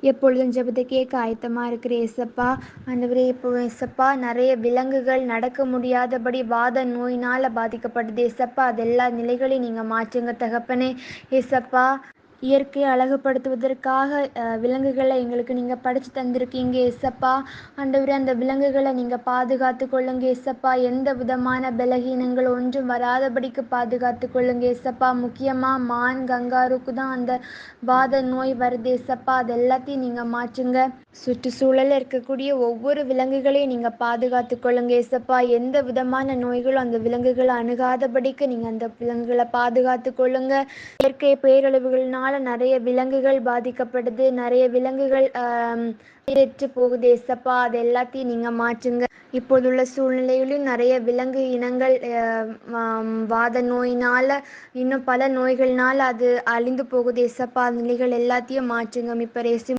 எப்பொழுதும் ஜெபத்தை கேட்க ஆயத்தமா இருக்கிற ஏசப்பா. ஆண்டவரே, இப்போ ஏசப்பா நிறைய விலங்குகள் நடக்க முடியாதபடி வாத நோயினால பாதிக்கப்படுது ஏசப்பா. அது எல்லா நிலைகளையும் நீங்க மாற்றுங்க தகப்பனே. ஏசப்பா, இயற்கையை அழகுபடுத்துவதற்காக விலங்குகளை எங்களுக்கு நீங்கள் படைச்சு தந்திருக்கீங்க ஏசப்பா. ஆண்டவரே, அந்த விலங்குகளை நீங்கள் பாதுகாத்து கொள்ளுங்க ஏசப்பா. எந்த விதமான பலகீனங்கள் ஒன்றும் வராதபடிக்கு பாதுகாத்து கொள்ளுங்க ஏசப்பா. முக்கியமாக மான் கங்காருக்கு தான் அந்த வாத நோய் வருது ஏசப்பா. அது எல்லாத்தையும் நீங்கள் மாற்றுங்க. சுற்றுச்சூழலில் இருக்கக்கூடிய ஒவ்வொரு விலங்குகளையும் நீங்கள் பாதுகாத்து கொள்ளுங்க ஏசப்பா. எந்த விதமான நோய்களும் அந்த விலங்குகளை அணுகாதபடிக்கு நீங்கள் அந்த விலங்குகளை பாதுகாத்து கொள்ளுங்க. இயற்கை பேரழிவுகள்னால நிறைய விலங்குகள் பாதிக்கப்படுது, நிறைய விலங்குகள் உயிரற்று போகுது ஏசப்பா. அது எல்லாத்தையும் நீங்கள் மாற்றுங்க. இப்போதுள்ள சூழ்நிலையிலும் நிறைய விலங்கு இனங்கள் வாத நோயினால இன்னும் பல நோய்கள்னால அது அழிந்து போகுது ஏசப்பா. அந்த நிலைகள் எல்லாத்தையும் மாற்றுங்க. இப்போ